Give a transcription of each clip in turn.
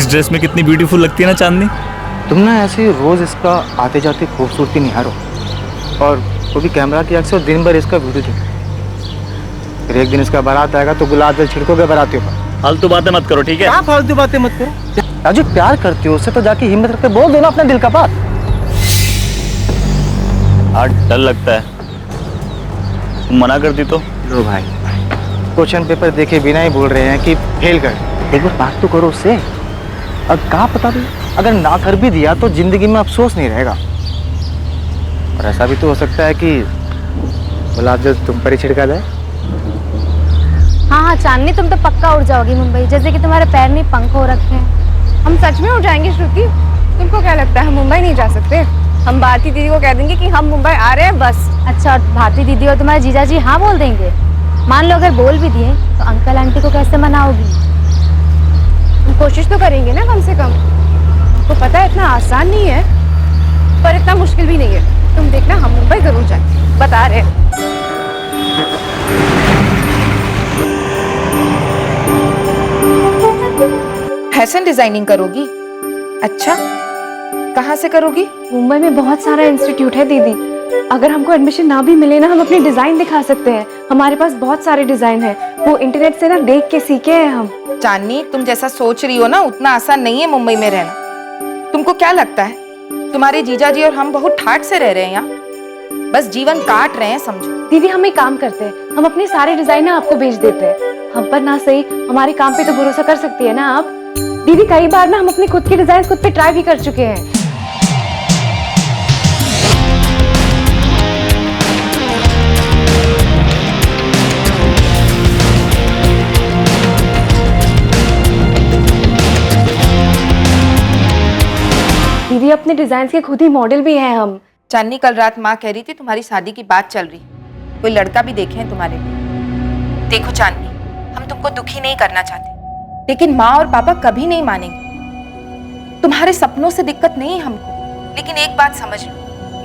इस ड्रेस में कितनी ब्यूटीफुल लगती है ना चांदनी। तुम ना ऐसे रोज इसका आते जाते खूबसूरती निहारो, और वो भी कैमरा की आंख से, और दिन भर इसका वीडियो देखो। फिर एक दिन इसका बारात आएगा तो गुलाब जल छिड़कोगे बारातियों पर। फालतू बातें मत करो, ठीक है? क्या फालतू बातें मत करो। राजू, प्यार करती हो उससे तो जाके हिम्मत रखते बोल दो ना अपना दिल का बात। आज डर लगता है, तुम मना करती तो। लो भाई, क्वेश्चन पेपर देखे बिना ही बोल रहे हैं कि फेल कर। एक बार बात तो करो उससे। अब क्या पता भी, अगर ना कर भी दिया तो जिंदगी में अफसोस नहीं रहेगा। और ऐसा भी तो हो सकता है कि गुलाब जल तुम पर ही छिड़का जाए। हाँ हाँ चांदनी, तुम तो पक्का उड़ जाओगी मुंबई, जैसे कि तुम्हारे पैर में पंख हो रखे हैं। हम सच में उड़ जाएंगे श्रुति? तुमको क्या लगता है हम मुंबई नहीं जा सकते? हम भारती दीदी को कह देंगे कि हम मुंबई आ रहे हैं बस। अच्छा, और भारती दीदी और तुम्हारे जीजा जी हाँ बोल देंगे? मान लो अगर बोल भी दिए तो अंकल आंटी को कैसे मनाओगी? हम कोशिश तो करेंगे ना कम से कम। हमको पता है इतना आसान नहीं है, पर इतना मुश्किल भी नहीं है। तुम देखना, हम मुंबई जरूर जाएंगे, बता रहे हैं। फैशन डिजाइनिंग करोगी? अच्छा, कहाँ से करोगी? मुंबई में बहुत सारा इंस्टीट्यूट है दीदी। अगर हमको एडमिशन ना भी मिले ना, हम अपनी डिजाइन दिखा सकते हैं। हमारे पास बहुत सारे डिजाइन है, वो इंटरनेट से ना देख के सीखे हैं हम। चांदनी, तुम जैसा सोच रही हो ना उतना आसान नहीं है मुंबई में रहना। तुमको क्या लगता है तुम्हारे जीजा जी और हम बहुत ठाठ से रह रहे हैं यहाँ? बस जीवन काट रहे हैं समझो। दीदी हम एक काम करते हैं, हम अपने सारे डिजाइन ना आपको भेज देते हैं। हम पर ना सही, हमारे काम पे तो भरोसा कर सकती है ना आप? दीदी कई बार ना हम अपनी खुद की डिजाइन खुद पे ट्राई भी कर चुके हैं। दीदी अपने डिजाइन के खुद ही मॉडल भी हैं हम। चांदनी, कल रात माँ कह रही थी तुम्हारी शादी की बात चल रही, कोई लड़का भी देखे हैं तुम्हारे लिए। देखो चांदनी, हम तुमको दुखी नहीं करना चाहते, लेकिन माँ और पापा कभी नहीं मानेंगे। तुम्हारे सपनों से दिक्कत नहीं है हमको, लेकिन एक बात समझ लो,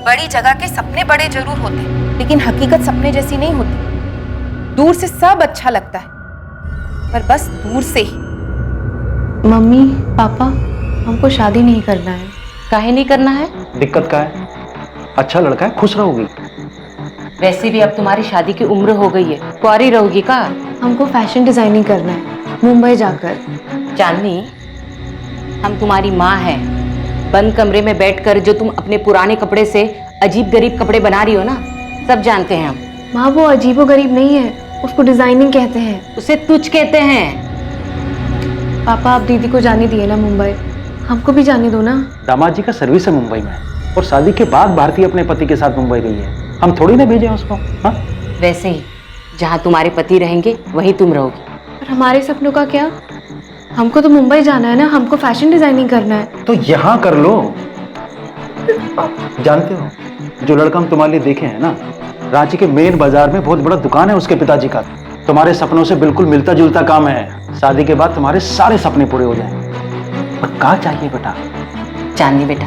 बड़ी जगह के सपने बड़े जरूर होते हैं, लेकिन हकीकत सपने जैसी नहीं होती। दूर से सब अच्छा लगता है, पर बस दूर से ही। मम्मी पापा, हमको शादी नहीं करना है। काहे नहीं करना है? दिक्कत क्या है? अच्छा लड़का है, खुश रहोगी। वैसे भी अब तुम्हारी शादी की उम्र हो गई है, कुंवारी रहोगी का? हमको फैशन डिजाइनिंग करना है मुंबई जाकर। चांदनी, हम तुम्हारी माँ हैं। बंद कमरे में बैठकर जो तुम अपने पुराने कपड़े से अजीब गरीब कपड़े बना रही हो ना, सब जानते हैं हम। माँ वो अजीबो गरीब नहीं है, उसको डिजाइनिंग कहते हैं। उसे तुझ कहते हैं। पापा आप दीदी को जाने दिए ना मुंबई, हमको भी जाने दो ना। दामाद जी का सर्विस है मुंबई में, और शादी के बाद भारती अपने पति के साथ मुंबई गई है। हम थोड़ी ना भेजे उसको। हाँ? वैसे ही जहाँ तुम्हारे पति रहेंगे वहीं तुम रहोगी। पर हमारे सपनों का क्या? हमको तो मुंबई जाना है ना, हमको फैशन डिजाइनिंग करना है। तो यहाँ कर लो। जानते हो, जो लड़का हम तुम्हारे लिए देखे हैं ना, रांची के मेन बाजार में बहुत बड़ा दुकान है उसके पिताजी का। तुम्हारे सपनों से बिल्कुल मिलता जुलता काम है। शादी के बाद तुम्हारे सारे सपने पूरे हो जाएंगे। पर क्या चाहिए बेटा? चांदनी बेटा,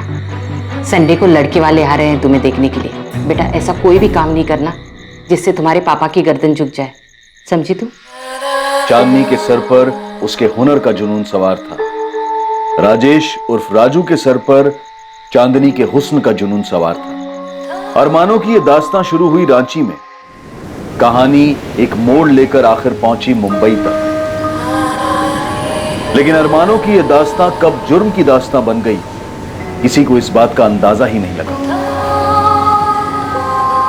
संडे को लड़के वाले आ रहे हैं तुम्हें देखने के लिए। बेटा ऐसा कोई भी काम नहीं करना जिससे तुम्हारे पापा की गर्दन झुक जाए, समझी तू? चांदनी के सर पर उसके हुनर का जुनून सवार था। राजेश उर्फ राजू के सर पर चांदनी के हुस्न का जुनून सवार था। अरमानों की यह दास्तां शुरू हुई रांची में। कहानी एक मोड़ लेकर आखिर पहुंची मुंबई तक। लेकिन अरमानों की यह दास्तां कब जुर्म की दास्तां बन गई, किसी को इस बात का अंदाजा ही नहीं लगा।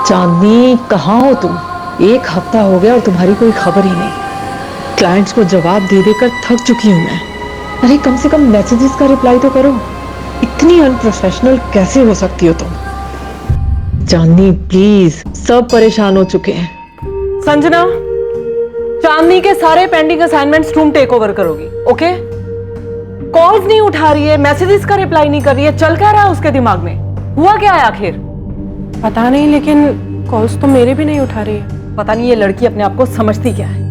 चांदनी, कहाँ हो तुम? एक हफ्ता हो गया और तुम्हारी कोई खबर ही नहीं। क्लाइंट्स को जवाब दे देकर थक चुकी हूं मैं। अरे कम से कम मैसेजेस का रिप्लाई तो करो। इतनी अनप्रोफेशनल कैसे हो सकती हो तुम? चांदनी प्लीज, सब परेशान हो चुके हैं। संजना, चांदनी के सारे पेंडिंग असाइनमेंट्स तुम टेक ओवर करोगी, ओके? कॉल्स नहीं उठा रही है, मैसेजेस का रिप्लाई नहीं कर रही है, चल क्या रहा है उसके दिमाग में? हुआ क्या है आखिर? पता नहीं, लेकिन कॉल्स तो मेरे भी नहीं उठा रही है। पता नहीं ये लड़की अपने आप को समझती क्या है।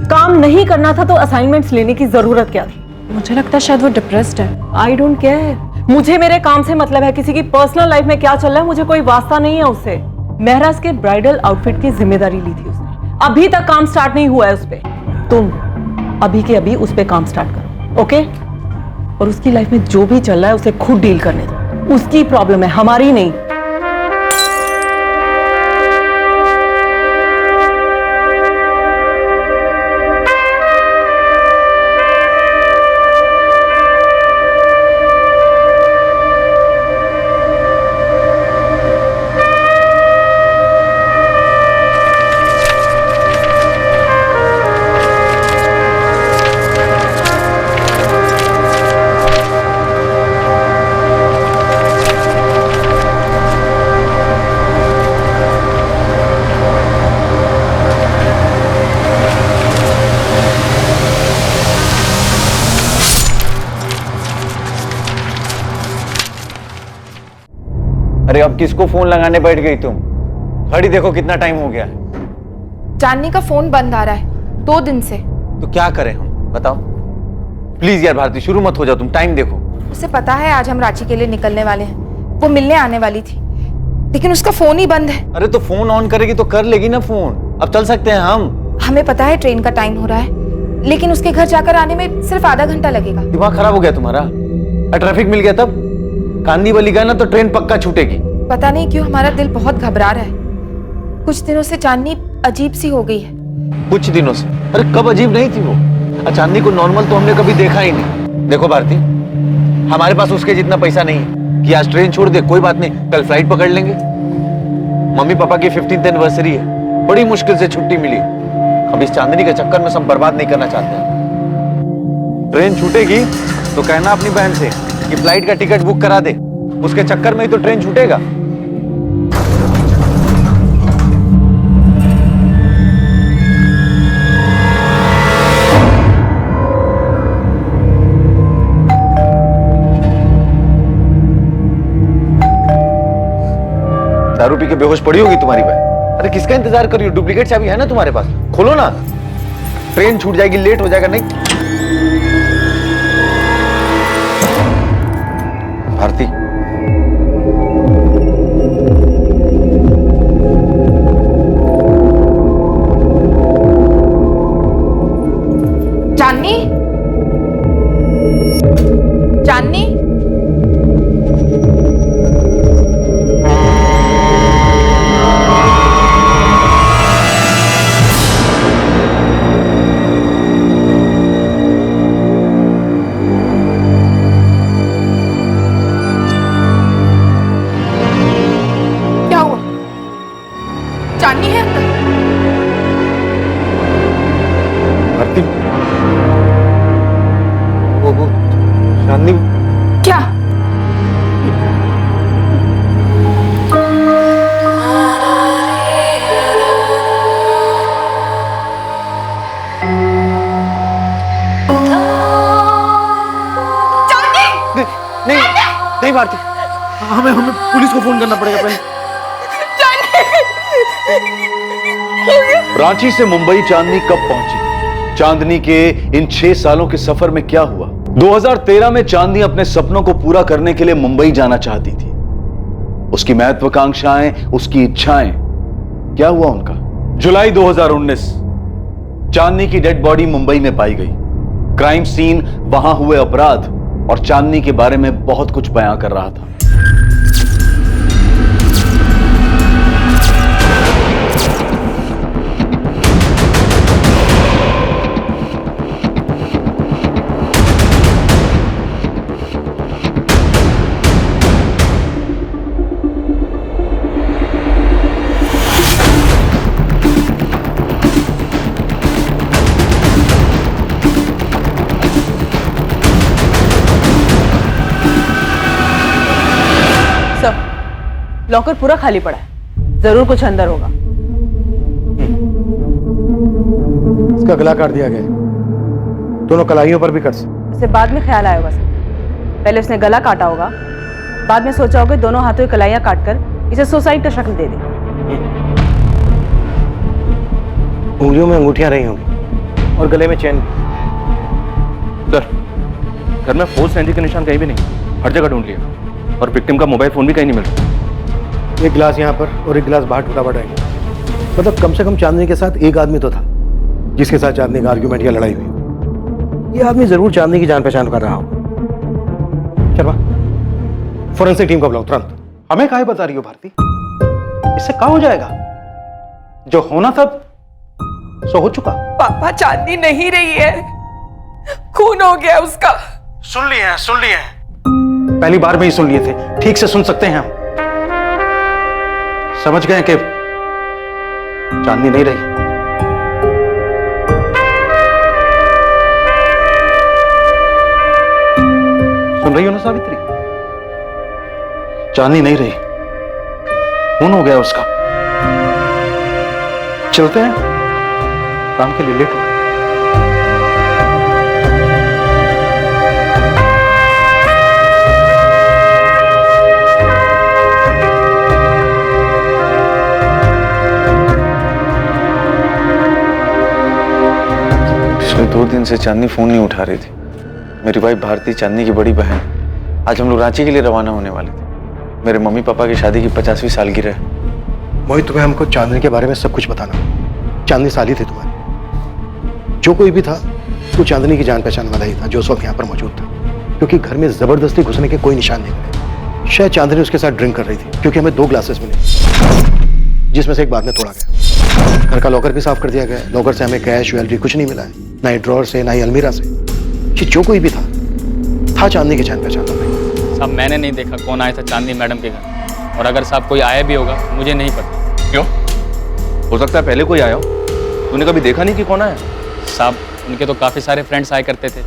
काम नहीं करना था तो असाइनमेंट्स लेने की जरूरत क्या थी? मुझे लगता है शायद वो डिप्रेस्ड है। आई डोंट केयर, मुझे मेरे काम से मतलब है। किसी की पर्सनल लाइफ में क्या चल रहा है मुझे कोई वास्ता नहीं है उससे। महराज के ब्राइडल आउटफिट की जिम्मेदारी ली थी उसने, अभी तक काम स्टार्ट नहीं हुआ है उस पे। तुम अभी के अभी उस पे काम स्टार्ट करो, ओके? और उसकी लाइफ में जो भी चल रहा है उसे खुद डील करने दो। उसकी प्रॉब्लम है, हमारी नहीं। अरे अब किसको फोन लगाने बैठ गई तुम? घड़ी देखो कितना टाइम हो गया है। चांदनी का फोन बंद आ रहा है 2 दिन से। तो क्या करें हम, बताओ। प्लीज यार भारती, शुरू मत हो जाओ तुम, टाइम देखो। उसे पता है आज हम रांची के लिए निकलने वाले हैं, वो मिलने आने वाली थी, लेकिन उसका फोन ही बंद है। अरे तो फोन ऑन करेगी तो कर लेगी ना फोन। अब चल सकते हैं हम। हमें पता है ट्रेन का टाइम हो रहा है, लेकिन उसके घर जाकर आने में सिर्फ आधा घंटा लगेगा। दिमाग खराब हो गया तुम्हारा? ट्रैफिक मिल गया तब? कांदी वाली गया ना तो ट्रेन पक्का छूटेगी। पता नहीं क्यों हमारा दिल बहुत घबरा रहा है। कुछ दिनों से चांदनी अजीब सी हो गई है। कुछ दिनों से? अरे कब अजीब नहीं थी वो? चांदनी को नॉर्मल तो हमने कभी देखा ही नहीं। देखो भारती, हमारे पास उसके जितना पैसा नहीं है कि आज ट्रेन छोड़ दे। कोई बात नहीं, कल फ्लाइट पकड़ लेंगे। मम्मी पापा की 15th एनिवर्सरी है, बड़ी मुश्किल से छुट्टी मिली। अब इस चांदनी के चक्कर में सब बर्बाद नहीं करना चाहते हैं। ट्रेन छूटेगी तो कहना अपनी बहन से कि फ्लाइट का टिकट बुक करा दे। उसके चक्कर में ही तो ट्रेन छूटेगा। दारू पी के बेहोश पड़ी होगी तुम्हारी बहन। अरे किसका इंतजार कर रही हो? डुप्लीकेट चाबी है ना तुम्हारे पास, खोलो ना। ट्रेन छूट जाएगी, लेट हो जाएगा। नहीं भारती, चांदनी, चांदनी, क्या हुआ? चांदनी है अंदर? भारती, वो चांदनी क्या? नहीं नहीं भारती, हमें पुलिस को फोन करना पड़ेगा पहले। रांची से मुंबई चांदनी कब पहुंची? चांदनी के इन 6 सालों के सफर में क्या हुआ? 2013 में चांदनी अपने सपनों को पूरा करने के लिए मुंबई जाना चाहती थी। उसकी महत्वाकांक्षाएं, उसकी इच्छाएं, क्या हुआ उनका? जुलाई 2019 चांदनी की डेड बॉडी मुंबई में पाई गई। क्राइम सीन, वहां हुए अपराध और चांदनी के बारे में बहुत कुछ बयां कर रहा था। लॉकर पूरा खाली पड़ा है, जरूर कुछ अंदर होगा। इसका गला काट दिया गया, दोनों कलाइयों पर भी कट। उसे बाद में ख्याल आया होगा सर। पहले उसने गला काटा होगा, बाद में सोचा होगा दोनों हाथों की कलाइयां काटकर इसे सुसाइड का शक्ल दे दे। उंगलियों में अंगूठियां रही होंगी और गले में चेन। सर, घर में फोर्स एंट्री के निशान कहीं भी नहीं, हर जगह ढूंढ लिया और विक्टिम का मोबाइल फोन भी कहीं नहीं मिल रहा। एक गिलास यहाँ पर और एक गिलास बाहर टूटा पड़ा है। मतलब कम से कम चांदनी के साथ एक आदमी तो था जिसके साथ चांदनी का आर्ग्यूमेंट या लड़ाई हुई। ये आदमी जरूर चांदनी की जान पहचान कर रहा हो। चलवा फोरेंसिक टीम को बुलाओ तुरंत। हमें काहे बता रही हो भारती? इससे क्या हो जाएगा? जो होना था सो हो चुका। पापा चांदनी नहीं रही है, खून हो गया उसका। सुन लिए हैं, सुन लिए हैं। पहली बार में ही सुन लिए थे, ठीक से सुन सकते हैं हम। समझ गए कि चांदनी नहीं रही। सुन रही हो ना सावित्री? चांदनी नहीं रही, खून हो गया उसका। चलते हैं, काम के लिए लेट हो। पिछले 2 दिन से चांदनी फोन नहीं उठा रही थी। मेरी वाइफ भारती, चांदनी की बड़ी बहन, आज हम लोग रांची के लिए रवाना होने वाले थे। मेरे मम्मी पापा की शादी की 50वीं सालगिरह है। मोहित, तुम्हें हमको चांदनी के बारे में सब कुछ बताना। चांदनी साली थी तुम्हारी। जो कोई भी था वो चांदनी की जान पहचान वाला ही था जो उस वक्त यहाँ पर मौजूद था, क्योंकि घर में जबरदस्ती घुसने के कोई निशान नहीं मिले। शायद चांदनी उसके साथ ड्रिंक कर रही थी, क्योंकि हमें 2 ग्लासेस मिले, जिसमें से एक बाद में तोड़ा गया। घर का लॉकर भी साफ कर दिया गया। लॉकर से हमें कैश, ज्वेलरी कुछ नहीं मिला है, ना ही ड्रॉर से, ना ही अलमीरा से। जो कोई भी था चांदनी की जान पहचान वाला। साहब मैंने नहीं देखा कौन आया था चांदनी मैडम के घर, और अगर साहब कोई आया भी होगा मुझे नहीं पता। क्यों? हो सकता है पहले कोई आया हो, तूने कभी देखा नहीं कि कौन आया? साहब उनके तो काफ़ी सारे फ्रेंड्स आया करते थे,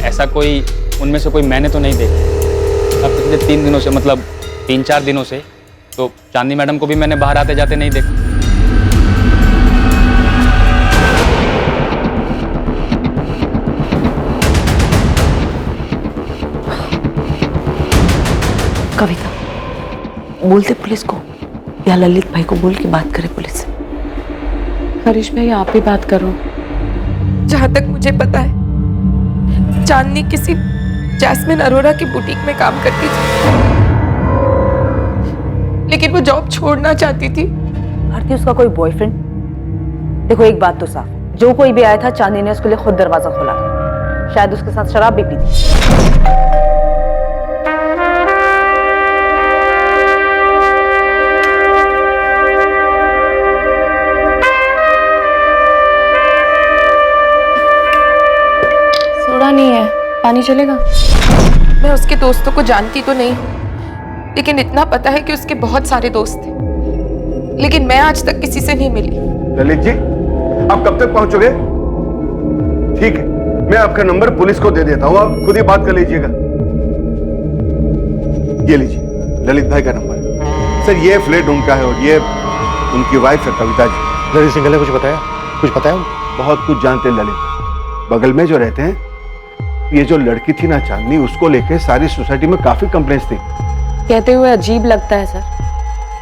ऐसा कोई उनमें से कोई मैंने तो नहीं देखा। अब पिछले 3 दिनों से, मतलब 3-4 दिनों से तो चांदनी मैडम को भी मैंने बाहर आते जाते नहीं देखा। कविता, बोलते पुलिस को या ललित भाई को बोल के बात करे पुलिस से। हरीश भाई आप ही बात करो। जहां तक मुझे पता है चांदनी किसी जैस्मिन अरोरा की बुटीक में काम करती थी, लेकिन वो जॉब छोड़ना चाहती थी। भारती उसका कोई बॉयफ्रेंड? देखो एक बात तो साफ, जो कोई भी आया था चांदनी ने उसके लिए खुद दरवाजा खोला था। शायद उसके साथ शराब भी पी थी। नहीं है, पानी चलेगा? मैं उसके दोस्तों को जानती तो नहीं, लेकिन इतना पता है कि उसके बहुत सारे दोस्त थे, लेकिन मैं आज तक किसी से नहीं मिली। ललित जी, आप कब तक पहुंचोगे? ठीक है, मैं आपका नंबर पुलिस को दे देता हूं, आप खुद ही बात कर लीजिएगा। ये लीजिए, ललित भाई का नंबर। सर ये फ्लैट उनका है और ये उनकी वाइफ है कविता जी। ललित सिंघल ने कुछ बताया? कुछ बताया? बहुत कुछ जानते हैं ललित। बगल में जो रहते हैं, ये जो लड़की थी ना चांदनी, उसको लेके सारी सोसाइटी में काफी कंप्लेंट्स थी। कहते हुए अजीब लगता है सर,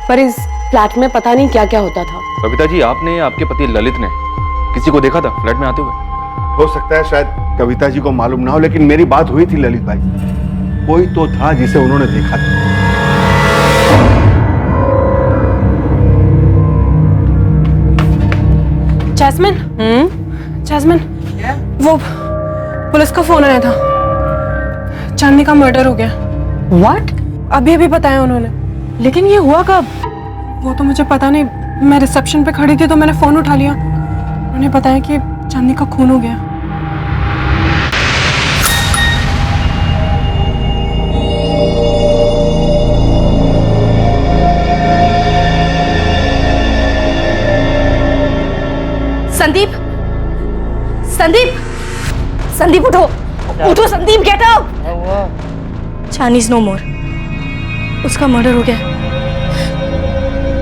पर इस फ्लैट में पता नहीं क्या क्या होता था। कविता जी, आपने, आपके पति ललित ने किसी को देखा था फ्लैट में आते हुए? हो सकता है शायद कविता जी को मालूम ना हो, लेकिन मेरी बात हुई थी ललित भाई, कोई तो था जिसे उन्होंने देखा था। जैस्मिन, जैस्मिन, वो पुलिस का फोन आया था, चांदनी का मर्डर हो गया। व्हाट? अभी अभी बताया उन्होंने, लेकिन ये हुआ कब वो तो मुझे पता नहीं। मैं रिसेप्शन पे खड़ी थी तो मैंने फोन उठा लिया, उन्होंने बताया कि चांदनी का खून हो गया। संदीप, संदीप, संदीप उठो, उठो Sandeep, get up. Chandni is no more, उसका मर्डर हो गया।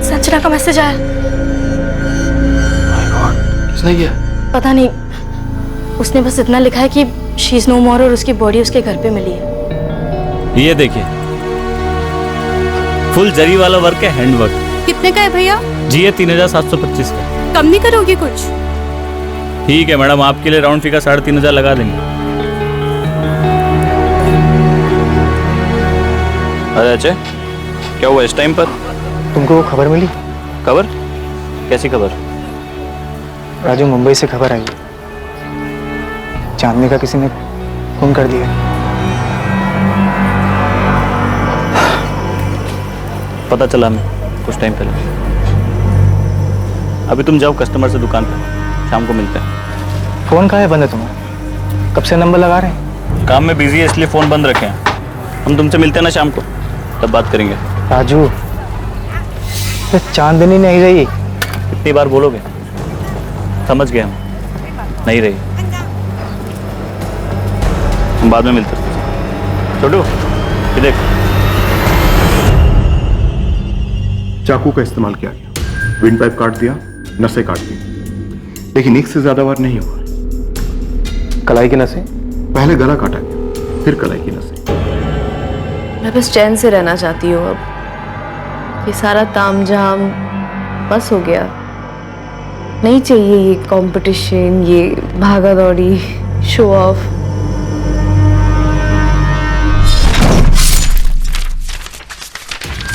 संजना का मैसेज आया। किसने किया? पता नहीं, उसने बस इतना लिखा है कि शी इज नो मोर और उसकी बॉडी उसके घर पे मिली है। ये देखिए, फुल जरी वाला वर्क है, हैंड वर्क। कितने का है भैया? जी ये 3725 का। कम नहीं करोगे कुछ? ठीक है मैडम, आपके लिए राउंड फिगर 3500 लगा देंगे। अरे अच्छा, क्या हुआ इस टाइम पर? तुमको वो खबर मिली? खबर? कैसी खबर? राजू, मुंबई से खबर आई, चांदनी का किसी ने खून कर दिया। पता चला हमें कुछ टाइम पहले। अभी तुम जाओ कस्टमर से दुकान पर, शाम को मिलते हैं। फोन कहाँ है बंद है तुम्हारा? कब से नंबर लगा रहे हैं? काम में बिजी है इसलिए फ़ोन बंद रखे हैं। हम तुमसे मिलते हैं ना शाम को, तब बात करेंगे। राजू, ये चांदनी नहीं रही। कितनी बार बोलोगे? समझ गए हम, नहीं रही। हम बाद में मिलते हैं। छोटू, ये देख। चाकू का इस्तेमाल किया गया, विंड पाइप काट दिया, नसें काट दी, लेकिन एक से ज्यादा बार नहीं हुआ। कलाई की नसें? पहले गला काटा गया, फिर कलाई की नसें। मैं बस चैन से रहना चाहती हूँ अब। ये सारा तामझाम बस हो गया। नहीं चाहिए ये कंपटीशन, ये भागा दौड़ी, शो ऑफ।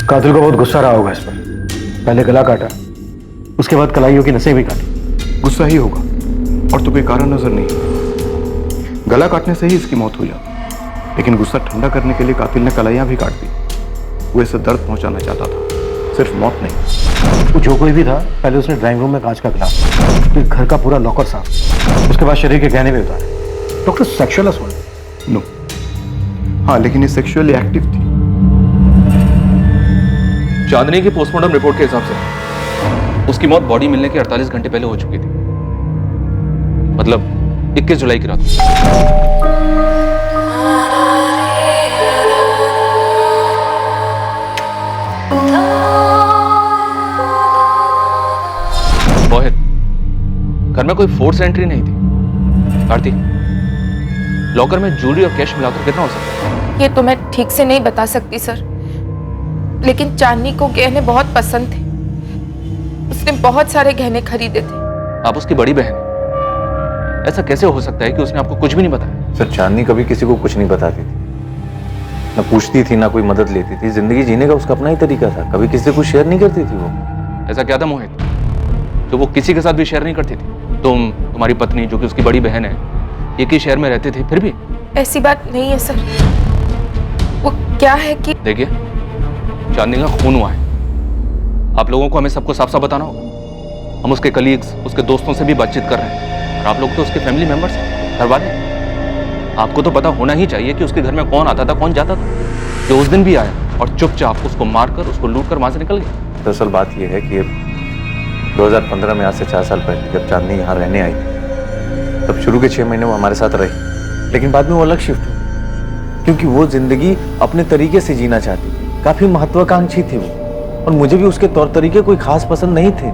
कातिल को बहुत गुस्सा रहा होगा इस पर। पहले गला काटा, उसके बाद कलाइयों की नसें भी काटी। गुस्सा ही होगा, और तो कोई कारण नजर नहीं। गला काटने से ही इसकी मौत हुई जाती, लेकिन गुस्सा ठंडा करने के लिए कातिल ने कलाइयां भी काट दी। वो इसे दर्द पहुंचाना चाहता था, सिर्फ मौत नहीं। वो जो कोई भी था, पहले उसने ड्राइंग रूम में कांच का गिलास, फिर घर का पूरा लॉकर साफ, उसके बाद शरीर के गहने भी उतारे। Doctor, sexual assault? नो। हाँ, लेकिन ये सेक्सुअली एक्टिव थी। चांदनी की पोस्टमार्टम रिपोर्ट के हिसाब से उसकी मौत बॉडी मिलने के 48 घंटे पहले हो चुकी थी, मतलब 21 जुलाई की रात। मोहित, घर में कोई फोर्स एंट्री नहीं थी। आरती, लॉकर में ज्वेलरी और कैश मिलाकर कितना हो सकता है? ये तो मैं ठीक से नहीं बता सकती सर, लेकिन चांदनी को गहने बहुत पसंद थे। उसने बहुत सारे गहने खरीदे थे। आप उसकी बड़ी बहन हैं। ऐसा कैसे हो सकता है कि उसने आपको कुछ भी नहीं बताया? सर, चांदनी कभी किसी को कुछ नहीं बताती थी, ना पूछती थी, ना कोई मदद लेती थी। जिंदगी जीने का उसका अपना ही तरीका था, कभी किसी से कुछ शेयर नहीं करती थी वो। ऐसा क्या था मोहित जो वो किसी के साथ भी शेयर नहीं करती थी? तुम्हारी पत्नी, जो कि उसकी बड़ी बहन है, एक ही शहर में रहते थे, फिर भी? ऐसी बात नहीं है सर। वो क्या है कि देखिए, चांदनी का खून हुआ है। आप लोगों को हमें सबको साफ साफ बताना होगा। हम उसके कलीग्स, उसके दोस्तों से भी बातचीत कर रहे हैं, और आप लोग तो उसके फैमिली मेंबर्स हैं, घर वाले। आपको तो पता होना ही चाहिए कि उसके घर में कौन आता था, कौन जाता था। जो उस दिन भी आया और चुपचाप उसको मारकर, उसको लूट कर वहां से निकल गया। दरअसल बात यह है कि 2015 में, आज से 4 साल पहले, जब चांदनी यहाँ रहने आई थी, तब शुरू के 6 महीने वो हमारे साथ रही, लेकिन बाद में वो अलग शिफ्ट हुई, क्योंकि वो जिंदगी अपने तरीके से जीना चाहती थी। काफी महत्वाकांक्षी थी वो, और मुझे भी उसके तौर तरीके कोई खास पसंद नहीं थे।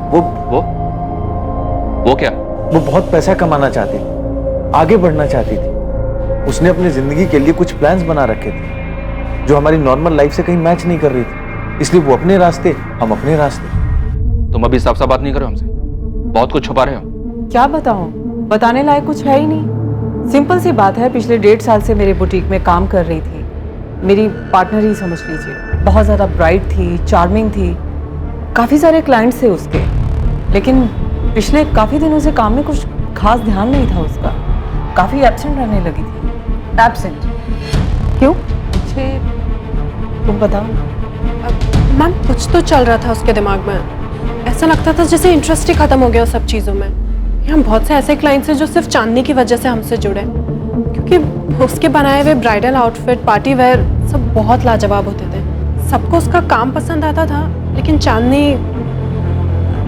वो क्या? वो बहुत पैसा कमाना चाहती थी, आगे बढ़ना चाहती थी। उसने अपनी जिंदगी के लिए कुछ प्लान्स बना रखे थे, जो हमारी नॉर्मल लाइफ से कहीं मैच नहीं कर रही थी। इसलिए वो अपने रास्ते, हम अपने रास्ते। तुम अभी साफ साफ बात नहीं कर रहे हो हमसे, बहुत कुछ छुपा रहे हो। क्या बताऊं, बताने लायक कुछ है ही नहीं। सिंपल सी बात है, पिछले 1.5 साल से मेरे बुटीक में काम कर रही थी। मेरी पार्टनर ही समझ लीजिए। बहुत ज़्यादा ब्राइट थी, चार्मिंग थी, काफ़ी सारे क्लाइंट्स थे उसके, लेकिन पिछले काफ़ी दिनों से काम में कुछ खास ध्यान नहीं था उसका। काफ़ी एब्सेंट रहने लगी थी। एब्सेंट? क्यों? मुझे तुम बताओ। मैम, कुछ तो चल रहा था उसके दिमाग में। ऐसा लगता था जैसे इंटरेस्ट ही खत्म हो गया उस सब चीज़ों में। यहाँ बहुत से ऐसे क्लाइंट्स हैं जो सिर्फ चांदनी की वजह से हमसे जुड़े, क्योंकि उसके बनाए हुए ब्राइडल आउटफिट, पार्टी वेयर सब बहुत लाजवाब होते थे। सबको उसका काम पसंद आता था, लेकिन चांदनी,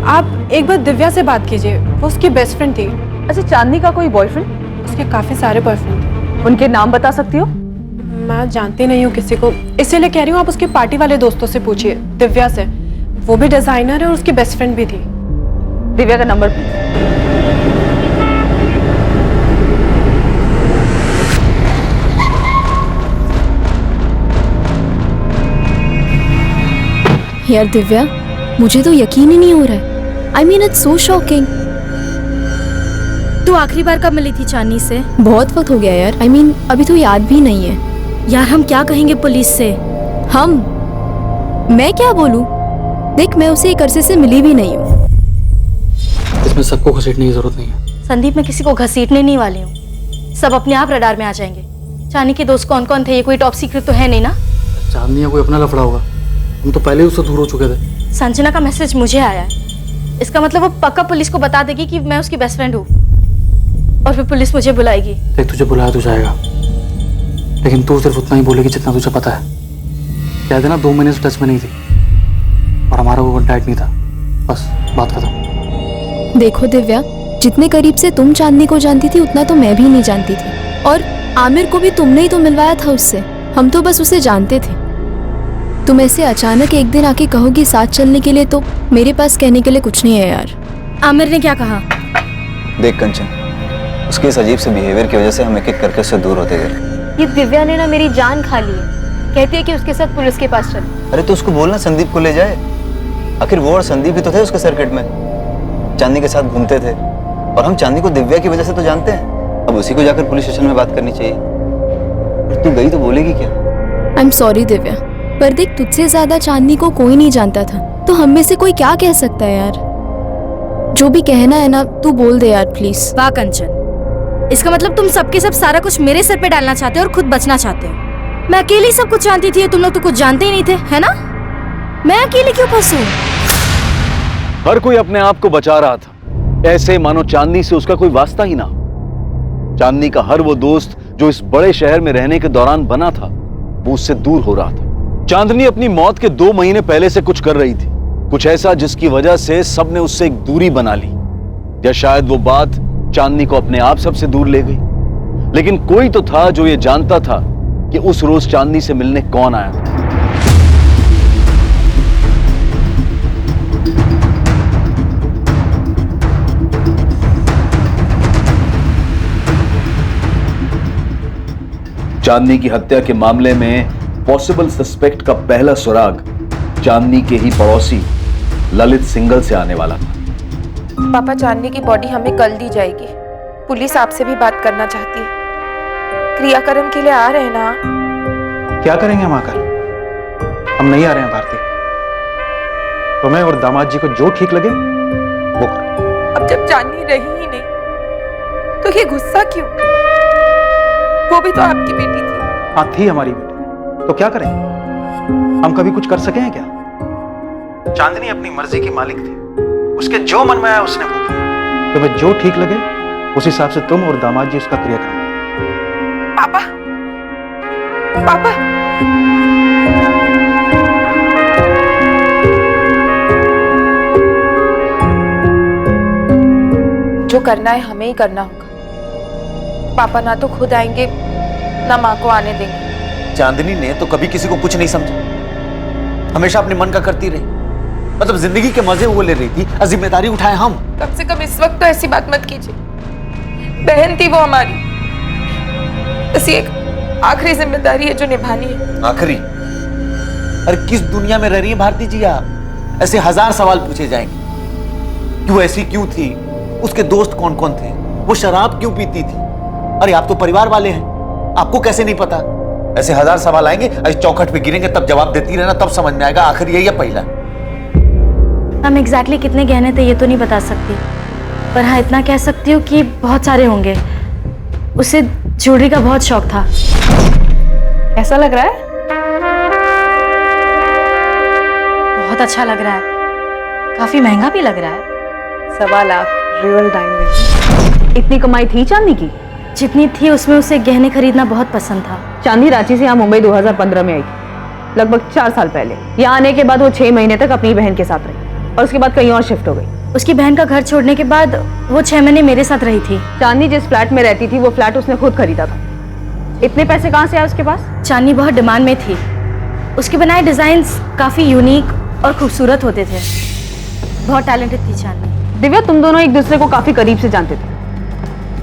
आप एक बार दिव्या से बात कीजिए, वो उसकी बेस्ट फ्रेंड थी। अच्छा, चांदनी का कोई बॉयफ्रेंड? उसके काफ़ी सारे बॉयफ्रेंड थे। उनके नाम बता सकती हो? मैं जानती नहीं हूँ किसी को, इसीलिए कह रही हूँ आप उसके पार्टी वाले दोस्तों से पूछिए, दिव्या से। वो भी डिजाइनर है और उसकी बेस्ट फ्रेंड भी थी। दिव्या का नंबर प्लीज। यार दिव्या, मुझे तो यकीन ही नहीं हो रहा है। I mean it's so shocking. तू आखिरी बार कब मिली थी चांदनी से? बहुत वक्त हो गया यार। आई मीन अभी तो याद भी नहीं है। यार हम क्या कहेंगे पुलिस से? मैं क्या बोलूं? देख, मैं उसे एक अरसे से मिली भी नहीं हूँ। इसमें सबको घसीटने की जरूरत नहीं है। संदीप, मैं किसी को घसीटने नहीं वाली हूँ। सब अपने आप रडार में आ जाएंगे। चांदनी के दोस्त कौन कौन थे, ये कोई टॉप सीक्रेट तो है नहीं ना? चांदनी या कोई अपना लफड़ा होगा। हम तो पहले उससे दूर हो चुके थे। संजना का मैसेज मुझे आया है, इसका मतलब वो पक्का पुलिस को बता देगी कि मैं उसकी बेस्ट फ्रेंड हूँ, और फिर पुलिस मुझे बुलाएगी। देख, तुझे बुलाया तो जाएगा, लेकिन तू सिर्फ उतना ही बोलेगी जितना तुझे पता है। कह देना 2 महीने से टच में नहीं थी और हमारा वो कॉन्टैक्ट नहीं था, बस बात खत्म। देखो दिव्या, जितने करीब से तुम चांदनी को जानती थी उतना तो मैं भी नहीं जानती थी, और आमिर को भी तुमने ही तो मिलवाया था उससे, हम तो बस उसे जानते थे। तुम ऐसे अचानक एक दिन आके कहोगी साथ चलने के लिए, तो मेरे पास कहने के लिए कुछ नहीं है यार। आमिर ने क्या कहा? देख कंचन, उसके इस अजीब से बिहेवियर की वजह से हम एक एक करके उससे दूर होते गए। ये दिव्या ने ना मेरी जान खा ली है, कहती है कि उसके साथ पुलिस के पास चल। अरे तो उसको बोलना संदीप को ले जाए, आखिर वो और संदीप भी तो थे उसके सर्किट में, चांदनी के साथ घूमते थे, और हम चांदनी को दिव्या की वजह से तो जानते हैं। अब उसी को जाकर पुलिस स्टेशन में बात करनी चाहिए। और तू गई तो बोलेगी क्या? आई एम सॉरी दिव्या, पर देख, तुझसे ज्यादा चांदनी को कोई नहीं जानता था, तो हम में से कोई क्या कह सकता है यार। जो भी कहना है ना तू बोल दे यार प्लीज। वाह कंचन, इसका मतलब तुम सबके सब सारा कुछ मेरे सर पे डालना चाहते हो और खुद बचना चाहते हो। मैं अकेली सब कुछ जानती थी, तुम लोग तो कुछ जानते ही नहीं थे, है ना? मैं अकेली क्यों फंसूं? हर कोई अपने आप को बचा रहा था, ऐसे मानो चांदनी से उसका कोई वास्ता ही ना। चांदनी का हर वो दोस्त जो इस बड़े शहर में रहने के दौरान बना था, वो उससे दूर हो रहा था। चांदनी अपनी मौत के 2 महीने पहले से कुछ कर रही थी, कुछ ऐसा जिसकी वजह से सबने उससे एक दूरी बना ली, या शायद वो बात चांदनी को अपने आप सबसे दूर ले गई। लेकिन कोई तो था जो ये जानता था कि उस रोज चांदनी से मिलने कौन आया था। चांदनी की हत्या के मामले में पॉसिबल सस्पेक्ट का पहला सुराग चांदनी के ही पड़ोसी ललित सिंगल से आने वाला था। पापा, चांदनी की बॉडी हमें कल दी जाएगी। पुलिस आपसे भी बात करना चाहती है। क्रियाकर्म के लिए आ रहे हैं ना? क्या करेंगे हम आकर? हम नहीं आ रहे हैं भारती। तुम्हें और दामाद जी को जो ठीक लगे वो करो। अब जब चांदनी रही ही नहीं तो ये गुस्सा क्यों? वो भी तो आपकी बेटी थी। हाँ, थी हमारी बेटी, तो क्या करें? हम कभी कुछ कर सके हैं क्या? चांदनी अपनी मर्जी की मालिक थी, उसके जो मन में आया उसने वो किया। तुम्हें जो ठीक लगे उस हिसाब से तुम और दामाद जी उसका क्रियाक्रम। पापा, पापा, जो करना है हमें ही करना होगा। पापा ना तो खुद आएंगे ना माँ को आने देंगे। चांदनी ने तो कभी किसी को कुछ नहीं समझा, हमेशा अपने मन का करती रही, मतलब जिंदगी के मजे वो ले रही थी, और जिम्मेदारी उठाए हम। कम से कम इस वक्त तो ऐसी बात मत कीजिए। बहन थी वो हमारी, बस एक आखिरी जिम्मेदारी है जो निभानी है। आखिरी? अरे किस दुनिया में रह रही है भारती जी आप? ऐसे 1000 सवाल पूछे जाएंगे कि वो ऐसी क्यों थी, उसके दोस्त कौन कौन थे, वो शराब क्यों पीती थी। अरे आप तो परिवार वाले हैं, आपको कैसे नहीं पता? ऐसे 1000 सवाल आएंगे, इस चौखट पे गिरेंगे, तब जवाब देती रहना, तब समझ में आएगा आखिर यही है पहला। हम एग्जैक्टली कितने गहने थे ये तो नहीं बता सकती, पर हाँ इतना कह सकती हूँ कि बहुत सारे होंगे। उसे ज्वेलरी का बहुत शौक था। ऐसा लग रहा है? बहुत अच्छा लग रहा है, काफी महंगा भी लग रहा है। 1.25 लाख रियल डायमंड। इतनी कमाई थी चांदनी की? जितनी थी उसमें उसे गहने खरीदना बहुत पसंद था। चांदनी रांची से यहाँ मुंबई 2015 में आई थी, लगभग 4 साल पहले। यहाँ आने के बाद वो 6 महीने तक अपनी बहन के साथ रही और उसके बाद कहीं और शिफ्ट हो गई। उसकी बहन का घर छोड़ने के बाद वो 6 महीने मेरे साथ रही थी। चांदनी जिस फ्लैट में रहती थी वो फ्लैट उसने खुद खरीदा था। इतने पैसे कहाँ से आए उसके पास? चांदनी बहुत डिमांड में थी, उसके बनाए डिजाइन्स काफी यूनिक और खूबसूरत होते थे। बहुत टैलेंटेड थी चांदनी। दिव्या, तुम दोनों एक दूसरे को काफी करीब से जानते थे,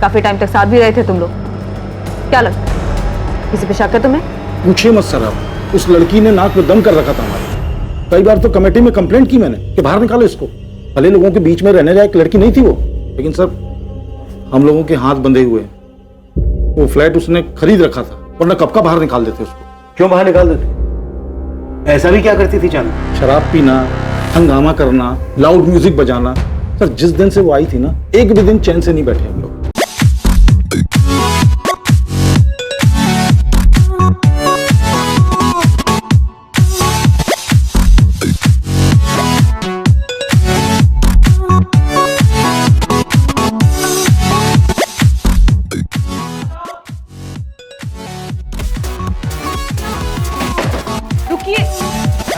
काफी टाइम तक साथ भी रहे थे तुम लोग। क्या लगता है किसी पे शक है तुम्हें? पूछिए मत सर, आप उस लड़की ने नाक में दम कर रखा था हमारे। कई बार तो कमेटी में कंप्लेंट की मैंने कि बाहर निकालो इसको। भले लोगों के बीच में रहने लायक लड़की नहीं थी वो, लेकिन सर हम लोगों के हाथ बंधे हुए। वो फ्लैट उसने खरीद रखा था, वरना कब का बाहर निकाल देते उसको। क्यों बाहर निकाल देते? ऐसा भी क्या करती थी चांदनी? शराब पीना, हंगामा करना, लाउड म्यूजिक बजाना। सर जिस दिन से वो आई थी ना, एक भी दिन चैन से नहीं बैठे हम लोग।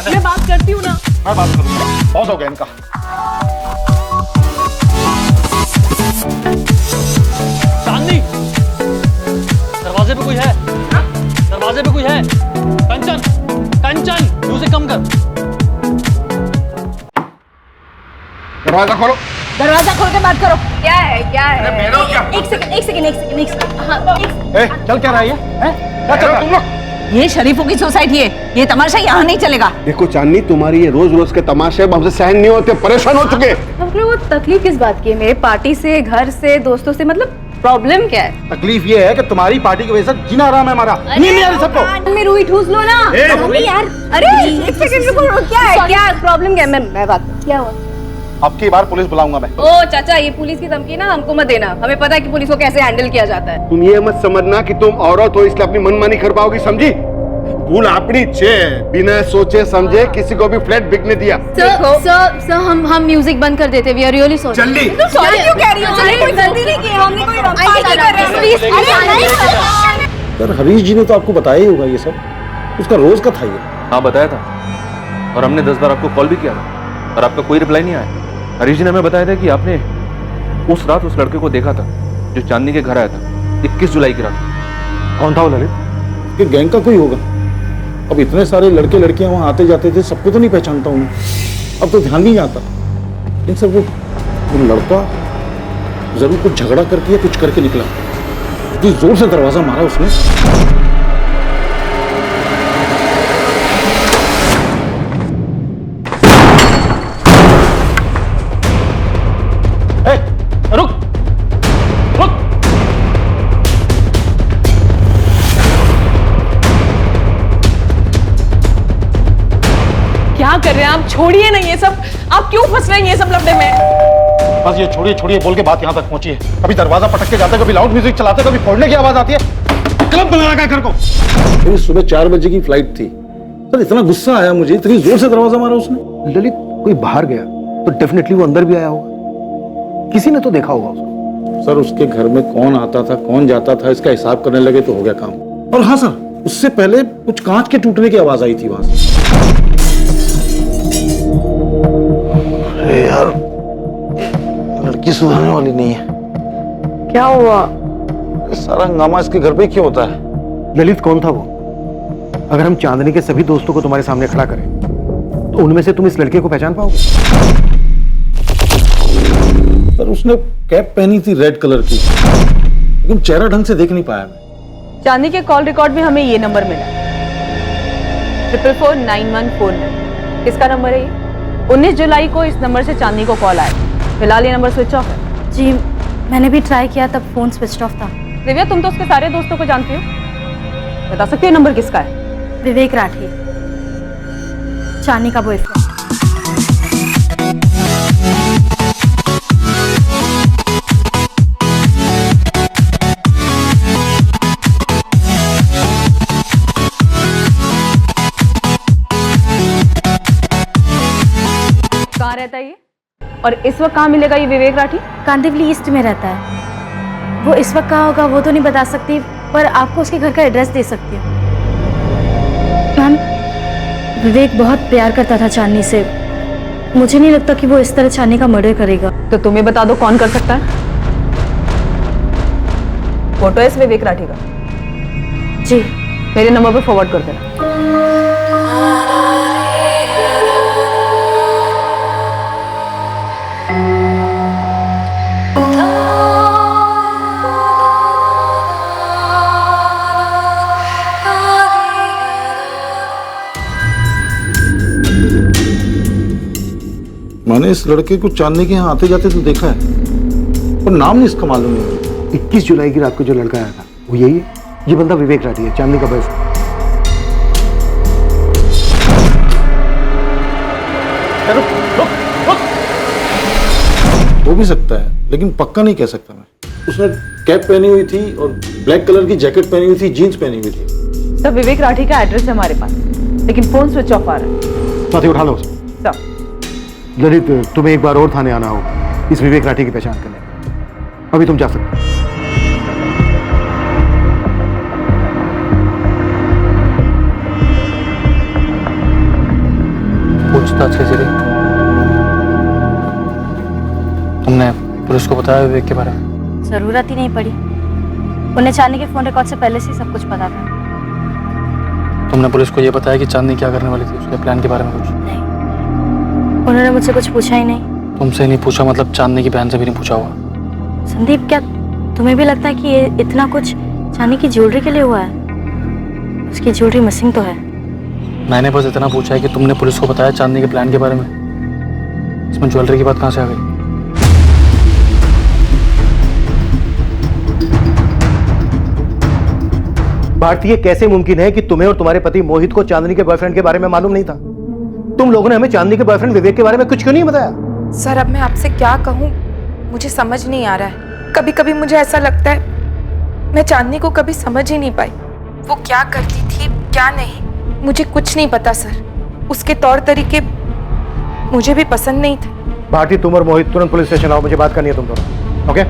मैं बात करती हूँ ना। मैं बात करूंगा, बहुत हो गया इनका। चांदनी, दरवाजे पे कोई है? दरवाजे पे कोई है? कंचन, कंचन, म्यूजिक कम कर। दरवाजा खोलो। दरवाजा खोल के बात करो। क्या है क्या है? एक सेकंड। हाँ, चल क्या रहा है? क्या चल रहा है तुम लोग? ये शरीफों की सोसाइटी है, ये तमाशा यहाँ नहीं चलेगा। देखो चांदनी, तुम्हारी ये रोज रोज के तमाशे हमसे सहन नहीं होते, परेशान हो चुके। हमको वो तकलीफ किस बात की है? मेरे पार्टी से, घर से, दोस्तों से, मतलब प्रॉब्लम क्या है? तकलीफ ये है कि तुम्हारी पार्टी की वजह से जीना आराम है हमारा। नहीं आ रही सबको। में रुई ठूस लो ना। यार अरे एक सेकंड रुको, क्या है, क्या प्रॉब्लम क्या है? मैं बात, क्या हुआ? अब की बार पुलिस बुलाऊंगा मैं। ओ चाचा, ये पुलिस की धमकी ना हमको मत देना, हमें पता है कि पुलिस को कैसे हैंडल किया जाता है। तुम ये मत समझना कि तुम औरत हो इसलिए अपनी मनमानी कर पाओगी, समझी? भूल अपनी छे, बिना सोचे समझे किसी को भी फ्लैट बिकने दिया। सर हम म्यूजिक बंद कर देते, वी आर रियली सॉरी। जल्दी। सॉरी क्यों कह रही हो? हमने कोई गलती नहीं की, हमने कोई पार्टी कर रहे हैं प्लीज। सर हरीश जी ने तो आपको बताया ही होगा ये सब, उसका रोज का था ये। हाँ बताया था, और हमने 10 बार आपको कॉल भी किया था और आपका कोई रिप्लाई नहीं आया। हरीश जी ने हमें बताया था कि आपने उस रात उस लड़के को देखा था जो चांदनी के घर आया था 21 जुलाई की रात। कौन था वो ललित? कि गैंग का कोई होगा। अब इतने सारे लड़के लड़कियां वहां आते जाते थे, सबको तो नहीं पहचानता हूँ, अब तो ध्यान नहीं आता। लेकिन सर वो लड़का जरूर कुछ झगड़ा करके या कुछ करके निकला, इतनी जोर से दरवाजा मारा उसने। रुक, रुक। क्या कर रहे हैं आप? छोड़िए ना ये सब, आप क्यों फंस रहे हैं ये सब लफड़े में? बस ये छोड़िए छोड़िए बोल के बात यहाँ तक पहुंची है। कभी दरवाजा पटक के जाते, कभी लाउड म्यूजिक चलाते, कभी फोड़ने की आवाज आती है। क्लब बना रखा है घर को। मेरी सुबह 4 बजे की फ्लाइट थी सर, इतना गुस्सा आया मुझे, इतनी जोर से दरवाजा मारा उसने। ललित, कोई बाहर गया तो डेफिनेटली वो अंदर भी आया होगा, किसी ने तो देखा होगा उसको। सर उसके घर में कौन आता था कौन जाता था इसका हिसाब करने लगे तो हो गया काम। और हाँ सर, उससे पहले कुछ कांच के टूटने की आवाज आई थी वहां से। अरे यार, लड़की सुधरने वाली नहीं है। क्या हुआ? सारा हंगामा इसके घर पे क्यों होता है? ललित कौन था वो? अगर हम चांदनी के सभी दोस्तों को तुम्हारे सामने खड़ा करें तो उनमें से तुम इस लड़के को पहचान पाओगे? सर उसने कैप पहनी थी रेड कलर की, लेकिन चेहरा ढंग से देख नहीं पाया मैं। चांदनी के कॉल रिकॉर्ड में हमें ये नंबर मिला, 444149। किसका नंबर है ये? 19 जुलाई को इस नंबर से चांदनी को कॉल आया। फिलहाल ये नंबर स्विच ऑफ है। जी मैंने भी ट्राई किया, तब फोन स्विच ऑफ था। दिव्या, तुम तो उसके सारे दोस्तों को जानती हो, बता सकती हो नंबर किसका है? विवेक राठी, चांदनी का बॉयफ्रेंड। कहाँ रहता है ये, और इस वक्त कहाँ मिलेगा ये विवेक राठी? कांदिवली ईस्ट में रहता है। वो इस वक्त कहाँ होगा वो तो नहीं बता सकती, पर आपको उसके घर का एड्रेस दे सकती हूँ। मैम, विवेक बहुत प्यार करता था चांदनी से, मुझे नहीं लगता कि वो इस तरह चांदनी का मर्डर करेगा। तो तुम्हें बता दो कौन कर सकता है? फोटो है इस विवेक राठी का? जी। मेरे नंबर पे फॉरवर्ड कर देना। मैंने इस लड़के को चांदनी के यहाँ आते जाते तो देखा है, पर नाम नहीं इसका मालूम नहीं। 21 जुलाई की रात को जो लड़का आया था वो यही है। ये बंदा विवेक राठी है, चांदनी का बॉयफ्रेंड। हो भी सकता है, लेकिन पक्का नहीं कह सकता मैं। उसने कैप पहनी हुई थी और ब्लैक कलर की जैकेट पहनी हुई थी, जीन्स पहनी हुई थी। सब विवेक राठी का एड्रेस है हमारे पास, लेकिन फोन स्विच ऑफ आ रहा है। साथी उठा लो उसे। ललित, तुम्हें एक बार और थाने आना होगा इस विवेक राठी की पहचान करने। अभी तुम जा सकते हो। पूछताछ के जरिए तुमने पुलिस को बताया विवेक के बारे में? जरूरत ही नहीं पड़ी, उन्हें चांदनी के फोन रिकॉर्ड से पहले से ही सब कुछ पता था। तुमने पुलिस को ये बताया कि चांदनी क्या करने वाली थी, उसके प्लान के बारे में कुछ? नहीं, उन्होंने मुझसे कुछ पूछा ही नहीं। तुमसे नहीं पूछा मतलब चांदनी की बहन से भी नहीं पूछा होगा? संदीप, क्या तुम्हें भी लगता है कि ये इतना कुछ चांदनी की ज्वेलरी के लिए हुआ है? उसकी ज्वेलरी मिसिंग तो है। मैंने बस इतना पूछा है कि तुमने पुलिस को बताया चांदनी के प्लान के बारे में, इसमें ज्वेलरी की बात कहाँ से आ गई? भारतीय, कैसे मुमकिन है कि तुम्हें और तुम्हारे पति मोहित को चांदनी के बॉयफ्रेंड के बारे में मालूम नहीं था? तुम लोगों ने हमें चांदनी के बॉयफ्रेंड विवेक के बारे में कुछ क्यों नहीं बताया? सर, अब मैं आपसे क्या कहूँ, मुझे समझ नहीं आ रहा है। कभी कभी मुझे ऐसा लगता है मैं चांदनी को कभी समझ ही नहीं पाई। वो क्या करती थी क्या नहीं, मुझे कुछ नहीं पता सर। उसके तौर तरीके मुझे भी पसंद नहीं थे। भारती, तुम और मोहित तुरंत पुलिस स्टेशन आओ, मुझे बात करनी है तुम दोनों। ओके?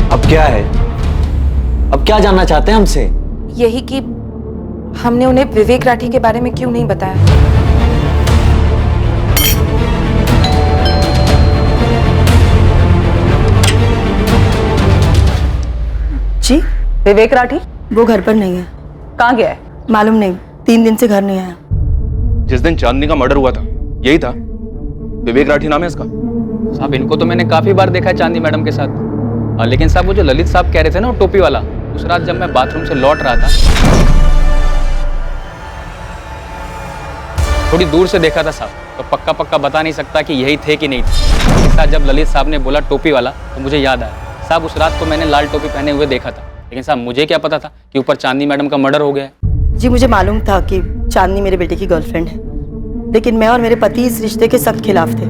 अब क्या है? अब क्या जानना चाहते हैं हमसे? यही कि हमने उन्हें विवेक राठी के बारे में क्यों नहीं बताया। जी, विवेक राठी वो घर पर नहीं है। कहाँ गया है? मालूम नहीं, 3 दिन से घर नहीं आया। जिस दिन चांदनी का मर्डर हुआ था यही था? विवेक राठी नाम है इसका? साहब, इनको तो मैंने काफी बार देखा है चांदनी मैडम के साथ। लेकिन साहब, वो जो ललित साहब कह रहे थे ना, वो टोपी वाला, उस रात जब मैं बाथरूम से लौट रहा था, थोड़ी दूर से देखा था साहब, तो पक्का पक्का बता नहीं सकता कि यही थे कि नहीं थे। इसके साथ जब ललित साहब ने बोला टोपी वाला, तो मुझे याद आया साहब, उस रात को मैंने लाल टोपी पहने हुए देखा था। लेकिन साहब, मुझे क्या पता था कि ऊपर चांदनी मैडम का मर्डर हो गया है। जी, मुझे मालूम था कि चांदनी मेरे बेटे की गर्लफ्रेंड है, लेकिन मैं और मेरे पति इस रिश्ते के सख्त खिलाफ थे।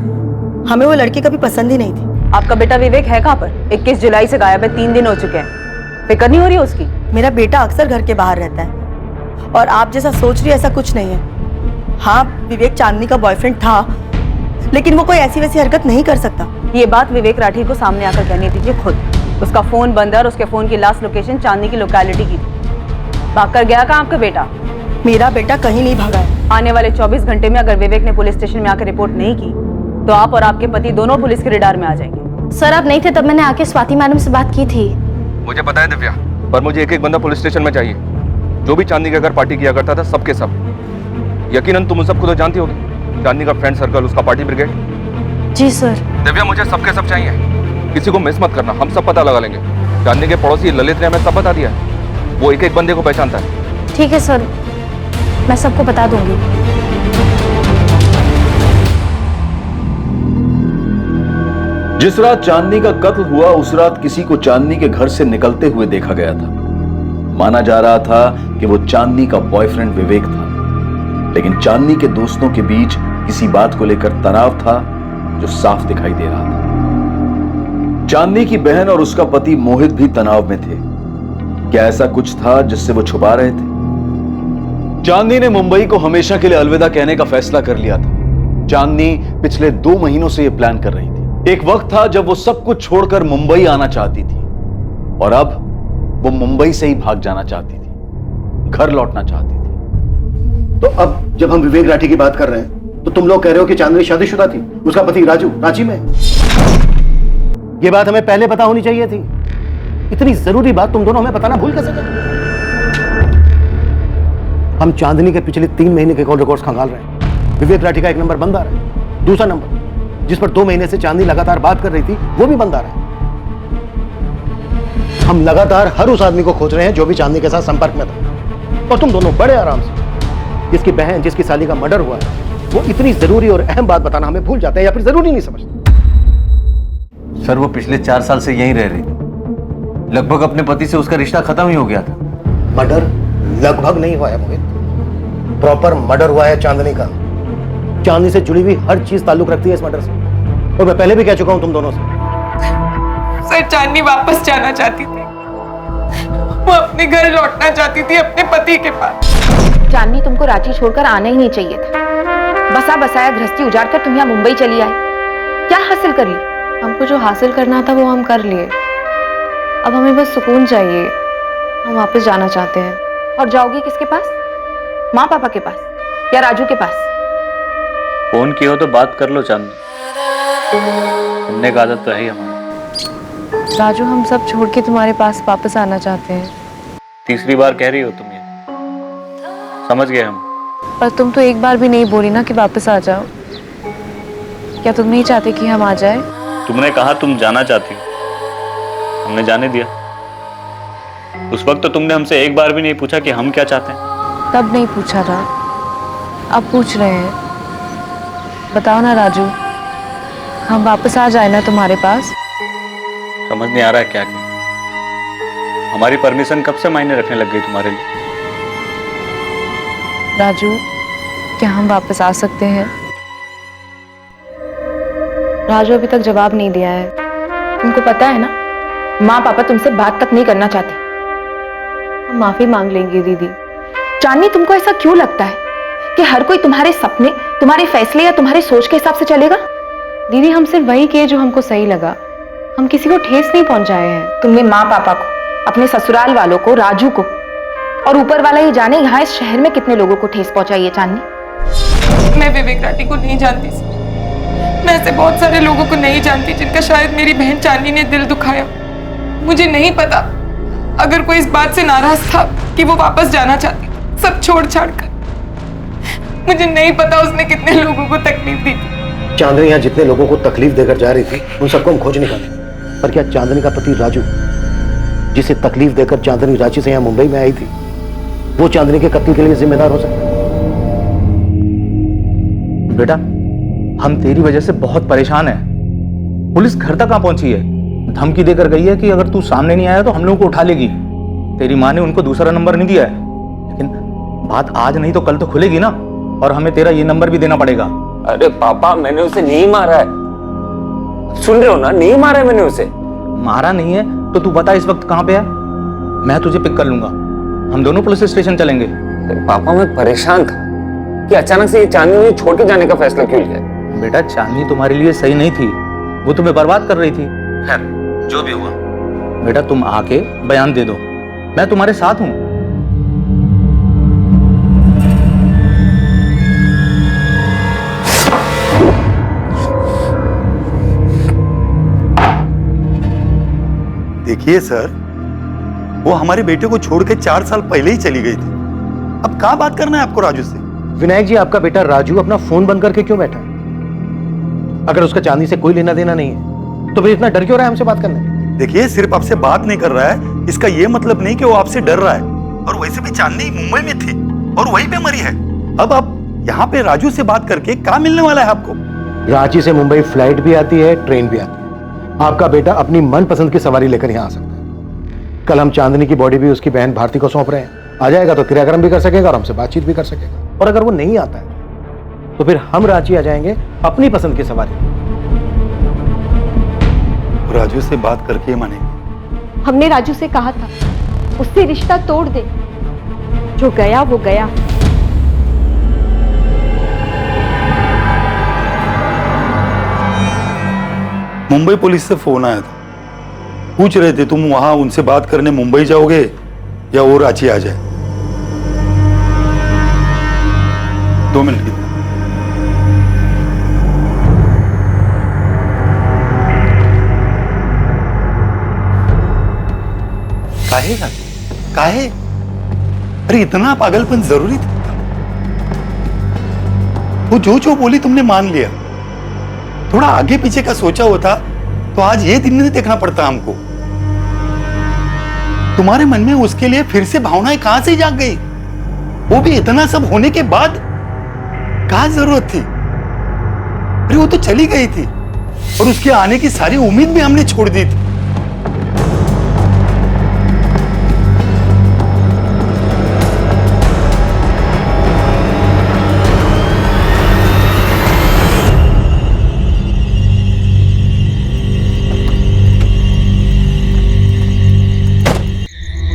हमें वो लड़की कभी पसंद ही नहीं थी। आपका बेटा विवेक है कहाँ पर? 21 जुलाई से गायब है, 3 दिन हो चुके हैं। फिक्र नहीं हो रही है उसकी? मेरा बेटा अक्सर घर के बाहर रहता है और आप जैसा सोच रही है ऐसा कुछ नहीं है। हाँ, विवेक चांदनी का बॉयफ्रेंड था, लेकिन वो कोई ऐसी वैसी हरकत नहीं कर सकता। ये बात विवेक राठी को सामने आकर कहनी दीजिए खुद। उसका फोन बंद है और उसके फोन की लास्ट लोकेशन चांदनी की लोकेलिटी की थी। भागकर गया कहाँ आपका बेटा? मेरा बेटा कहीं नहीं भागा है। आने वाले 24 घंटे में अगर विवेक ने पुलिस स्टेशन में आकर रिपोर्ट नहीं की तो आप और आपके पति दोनों पुलिस के रडार में आ जाएंगे। सर, आप नहीं थे तब मैंने आके स्वाति मैडम से बात की थी। मुझे पता है दिव्या, पर मुझे एक एक बंदा पुलिस स्टेशन में चाहिए जो भी चांदनी के घर पार्टी किया करता था, सबके सब। यकीनन तुम उन सबको तो जानती होगी, चांदनी का फ्रेंड सर्कल, उसका पार्टी ब्रिगेड। जी सर। दिव्या, मुझे सबके सब चाहिए, किसी को मिस मत करना, हम सब पता लगा लेंगे। चांदनी के पड़ोसी ललित ने हमें सब बता दिया है, वो एक एक बंदे को पहचानता है। ठीक है सर, मैं सबको बता दूंगी। जिस रात चांदनी का कत्ल हुआ उस रात किसी को चांदनी के घर से निकलते हुए देखा गया था। माना जा रहा था कि वो चांदनी का बॉयफ्रेंड विवेक था, लेकिन चांदनी के दोस्तों के बीच किसी बात को लेकर तनाव था जो साफ दिखाई दे रहा था। चांदनी की बहन और उसका पति मोहित भी तनाव में थे। क्या ऐसा कुछ था जिससे वो छुपा रहे थे? चांदनी ने मुंबई को हमेशा के लिए अलविदा कहने का फैसला कर लिया था। चांदनी पिछले 2 महीनों से यह प्लान कर रही थी। एक वक्त था जब वो सब कुछ छोड़कर मुंबई आना चाहती थी और अब वो मुंबई से ही भाग जाना चाहती थी, घर लौटना चाहती थी। तो अब जब हम विवेक राठी की बात कर रहे हैं तो तुम लोग कह रहे हो कि चांदनी शादीशुदा थी, उसका पति राजू रांची में। ये बात हमें पहले पता होनी चाहिए थी। इतनी जरूरी बात तुम दोनों हमें बताना भूल कैसे गए? हम चांदनी के पिछले 3 महीने के कॉल रिकॉर्ड्स खंगाल रहे हैं। विवेक राठी का एक नंबर बंद आ रहा है, दूसरा नंबर जिस पर 2 महीने से चांदनी लगातार बात कर रही थी वो भी बंद आ रहा है। हम लगातार हर उस आदमी को खोज रहे हैं जो भी चांदनी के साथ संपर्क में था, और तुम दोनों बड़े आराम से जिसकी बहन, जिसकी साली का मर्डर हुआ है, वो इतनी जरूरी और अहम बात बताना हमें भूल जाते हैं या फिर जरूरी नहीं समझते। सर, वो पिछले 4 साल से यहीं रह रही थी। लगभग अपने पति से उसका रिश्ता खत्म ही हो गया था। मर्डर लगभग नहीं हुआ है मोहित, प्रॉपर मर्डर हुआ है चांदनी का। चांदनी से जुड़ी हुई हर चीज ताल्लुक रखती है इस मर्डर से, और मैं पहले भी कह चुका हूं तुम दोनों से। सर, चांदनी वापस जाना चाहती थी, वो अपने घर लौटना चाहती थी, अपने पति के पास। चांदनी, तुमको रांची छोड़कर आना ही नहीं चाहिए था। बसा बसाया गृहस्थी उजाड़ कर तुम यहाँ मुंबई चली आई, क्या हासिल कर ली? हमको जो हासिल करना था वो हम कर लिए, अब हमें बस सुकून चाहिए। हम वापस जाना चाहते हैं। और जाओगी किसके पास? माँ पापा के पास या राजू के पास? की हो तो बात कर लो चांदनी, सुनने का आदत तो है ही हमारी। राजू, हम सब छोड़ के तुम्हारे पास वापस आना चाहते हैं। तीसरी बार कह रही हो तुम ये, समझ गए हम। पर तुम तो एक बार भी नहीं बोली ना कि वापस आ जाओ। क्या तुम नहीं चाहते कि हम आ जाए? तुमने कहा तुम जाना चाहती हो, हमने जाने दिया। उस वक्त तो तुमने हमसे एक बार भी नहीं पूछा कि हम क्या चाहते हैं। तब नहीं पूछा था, अब पूछ रहे हैं। बताओ ना राजू, हम वापस आ जाए ना तुम्हारे पास? समझ नहीं आ रहा है क्या क्या। हमारी परमिशन कब से मायने रखने लग गई तुम्हारे लिए? राजू, क्या हम वापस आ सकते हैं? राजू अभी तक जवाब नहीं दिया है। तुमको पता है ना, माँ पापा तुमसे बात तक नहीं करना चाहते। हम माफी मांग लेंगे दीदी। चांदनी, तुमको ऐसा क्यों लगता है कि हर कोई तुम्हारे सपने, तुम्हारे फैसले या तुम्हारी सोच के हिसाब से चलेगा? दीदी, हम सिर्फ वही किए जो हमको सही लगा। हम किसी को ठेस नहीं पहुंचाए हैं। तुमने माँ पापा को, अपने ससुराल वालों को, राजू को, और ऊपर वाला ही जाने यहाँ इस शहर में कितने लोगों को ठेस पहुंचाई है। चांदनी, मैं विवेक राठी को नहीं जानती सर। मैं ऐसे बहुत सारे लोगों को नहीं जानती जिनका शायद मेरी बहन चांदनी ने दिल दुखाया। मुझे नहीं पता अगर कोई इस बात से नाराज था कि वो वापस जाना चाहती सब छोड़ छाड़ कर। मुझे नहीं पता उसने कितने लोगों को तकलीफ दी थी। चांदनी यहाँ जितने लोगों को तकलीफ देकर जा रही थी उन सबको हम खोज निकाले, पर क्या चांदनी का पति राजू, जिसे तकलीफ देकर चांदनी रांची से यहाँ मुंबई में आई थी, वो चांदनी के कत्ल के लिए जिम्मेदार हो सकता है? बेटा, हम तेरी वजह से बहुत परेशान हैं। पुलिस घर तक आ पहुंची है, धमकी देकर गई है कि अगर तू सामने नहीं आया तो हम लोगों को उठा लेगी। तेरी माँ ने उनको दूसरा नंबर नहीं दिया है, लेकिन बात आज नहीं तो कल तो खुलेगी ना, और हमें तेरा ये नंबर भी देना पड़ेगा। अरे पापा, मैंने उसे नहीं मारा है, सुन रहे हो ना? नहीं मारा है मैंने उसे। मारा नहीं है तो तू बता इस वक्त कहाँ पे है, मैं तुझे पिक कर लूंगा, हम दोनों पुलिस स्टेशन चलेंगे। पापा, मैं परेशान था कि अचानक से ये चांदनी मुझे छोड़ के जाने का फैसला क्यों लिया। बेटा, चांदनी तुम्हारे लिए सही नहीं थी, वो तुम्हें बर्बाद कर रही थी। खैर, जो भी हुआ, बेटा तुम आके बयान दे दो, मैं तुम्हारे साथ हूं। देखिए सर, वो हमारे बेटे को छोड़ के 4 साल पहले ही चली गई थी। अब क्या बात करना है आपको राजू से? विनायक जी, आपका बेटा राजू अपना फोन बंद करके क्यों बैठा है? अगर उसका चांदनी से कोई लेना देना नहीं है तो फिर इतना डर क्यों रहा है हमसे बात करने? देखिए, सिर्फ आपसे बात नहीं कर रहा है, इसका ये मतलब नहीं कि वो आपसे डर रहा है। और वैसे भी चांदनी मुंबई में थी और वहीं पे मरी है। अब आप यहाँ पे राजू से बात करके क्या मिलने वाला है आपको? रांची से मुंबई फ्लाइट भी आती है, ट्रेन भी आती है। आपका बेटा अपनी मनपसंद की सवारी लेकर यहाँ आ सकता है। कल हम चांदनी की बॉडी भी उसकी बहन भारती को सौंप रहे हैं। आ जाएगा तो क्रियाक्रम भी कर सकेगा और हमसे बातचीत भी कर सकेगा। और अगर वो नहीं आता है तो फिर हम रांची आ जाएंगे अपनी पसंद की सवारी। राजू से बात करके मानेंगे। हमने राजू से कहा था उससे रिश्ता तोड़ दे, जो गया वो गया। मुंबई पुलिस से फोन आया था, पूछ रहे थे तुम वहां उनसे बात करने मुंबई जाओगे या वो रांची आ जाए। 2 मिनट की। काहे राजू, काहे? अरे इतना पागलपन जरूरी था? वो जो बोली तुमने मान लिया। थोड़ा आगे पीछे का सोचा होता तो आज ये दिन नहीं देखना पड़ता हमको। तुम्हारे मन में उसके लिए फिर से भावनाएं कहां से जाग गई? वो भी इतना सब होने के बाद? क्या जरूरत थी? अरे वो तो चली गई थी और उसके आने की सारी उम्मीद भी हमने छोड़ दी थी।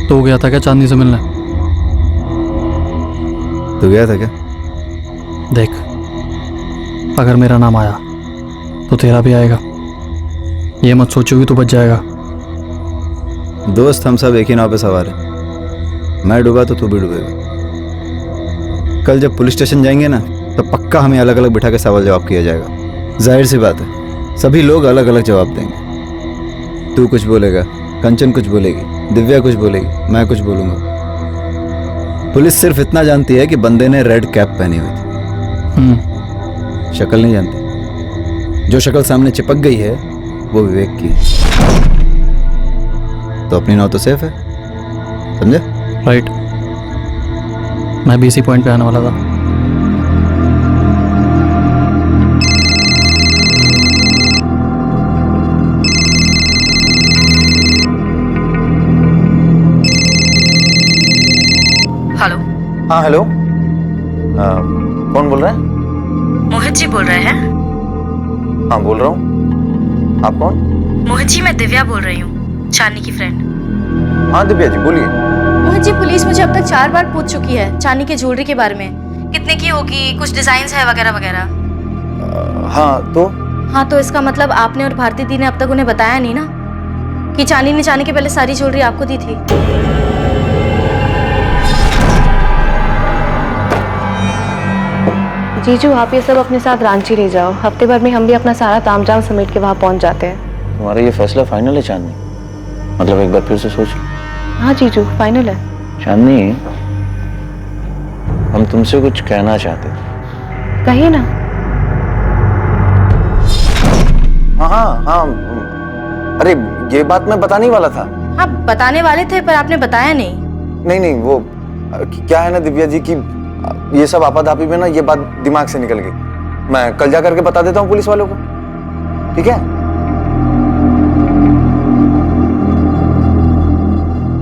तो गया था क्या चांदनी से मिलने? तो गया था क्या? देख, अगर मेरा नाम आया तो तेरा भी आएगा। ये मत सोचो कि तू बच जाएगा। दोस्त, हम सब एक ही नाव पे सवार हैं। मैं डूबा तो तू भी डूबेगा। कल जब पुलिस स्टेशन जाएंगे ना तो पक्का हमें अलग अलग बिठा के सवाल जवाब किया जाएगा। जाहिर सी बात है, सभी लोग अलग अलग जवाब देंगे। तू कुछ बोलेगा, कंचन कुछ बोलेगी, दिव्या कुछ बोलेगी, मैं कुछ बोलूँगा। पुलिस सिर्फ इतना जानती है कि बंदे ने रेड कैप पहनी हुई थी, शक्ल नहीं जानती। जो शक्ल सामने चिपक गई है वो विवेक की है, तो अपनी नाव तो सेफ है, समझे? राइट, मैं भी इसी पॉइंट पे आने वाला था। हेलो। हाँ हेलो, कौन बोल रहा है? मोहित जी बोल रहे हैं? हाँ बोल रहा हूँ। आप कौन? मोहित जी, मैं दिव्या बोल रही हूँ, चांदनी की फ्रेंड। हाँ दिव्या जी बोलिए। मोहित जी, पुलिस मुझे अब तक 4 बार पूछ चुकी है चांदनी की ज्वेलरी के बारे में, कितने की होगी, कुछ डिजाइन है वगैरह वगैरह। हाँ तो इसका मतलब आपने और भारती दी ने अब तक उन्हें बताया नहीं ना कि चांदनी ने जाने के पहले सारी ज्वेलरी आपको दी थी? जीजू, आप ये सब अपने साथ रांची ले जाओ, हफ्ते भर में हम भी अपना सारा तामझाम समेट के वहाँ पहुँच जाते हैं। तुम्हारा ये फैसला फाइनल है चांदनी? मतलब एक बार फिर से सोच लो। हाँ जीजू, फाइनल है। चांदनी, हम तुमसे कुछ कहना चाहते थे। कहिए ना। हाँ, अरे ये बात मैं बताने वाला था। हाँ, बताने वाले थे पर आपने बताया नहीं। नहीं, वो क्या है ना दिव्या जी की ये सब आपाधापी में ना ये बात दिमाग से निकल गई। मैं कल जा करके बता देता हूँ पुलिस वालों को, ठीक है?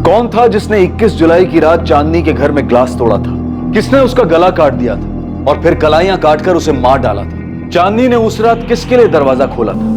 कौन था जिसने 21 जुलाई की रात चांदनी के घर में ग्लास तोड़ा था? किसने उसका गला काट दिया था और फिर कलाइयां काटकर उसे मार डाला था? चांदनी ने उस रात किसके लिए दरवाजा खोला था?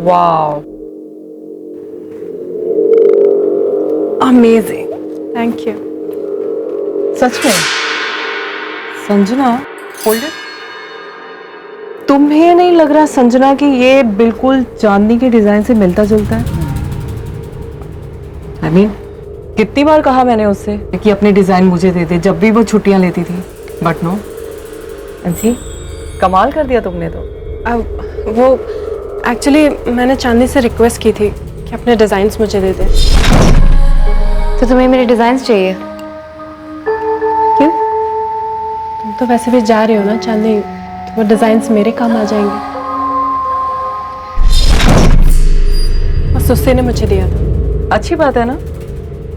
Wow, amazing, thank you. सच में संजना, होल्ड इट। तुम्हें नहीं लग रहा संजना कि ये बिल्कुल चांदनी के डिजाइन से मिलता जुलता है? I mean, कितनी बार कहा मैंने उससे कि अपने डिजाइन मुझे दे दे जब भी वो छुट्टियां लेती थी, बट नो। जी, कमाल कर दिया तुमने तो। वो एक्चुअली मैंने चांदनी से रिक्वेस्ट की थी कि अपने डिजाइन्स मुझे दे दे। तो तुम्हें मेरे डिजाइन्स चाहिए? क्यों? तुम तो वैसे भी जा रहे हो ना चांदनी, तो वो डिजाइन्स मेरे काम आ जाएंगे। बस उससे ने मुझे दिया था। अच्छी बात है ना,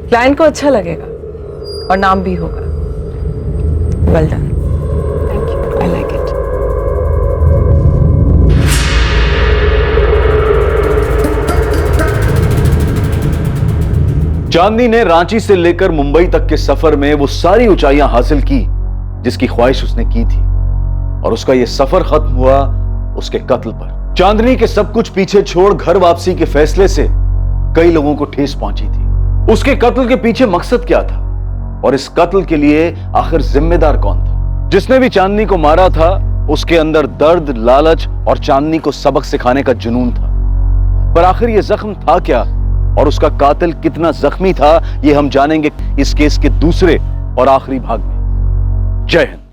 क्लाइंट को अच्छा लगेगा और नाम भी होगा। Well done, thank you, I like it. Chandni ने रांची से लेकर मुंबई तक के सफर में वो सारी ऊंचाइयां हासिल की जिसकी ख्वाहिश उसने की थी, और उसका ये सफर खत्म हुआ उसके कत्ल पर। चांदनी के सब कुछ पीछे छोड़ घर वापसी के फैसले से कई लोगों को ठेस पहुंची थी। उसके कत्ल के पीछे मकसद क्या था, और इस कत्ल के लिए आखिर जिम्मेदार कौन था? जिसने भी चांदनी को मारा था उसके अंदर दर्द, लालच और चांदनी को सबक सिखाने का जुनून था। पर आखिर ये जख्म था क्या, और उसका कातिल कितना जख्मी था, ये हम जानेंगे इस केस के दूसरे और आखिरी भाग में। जय हिंद।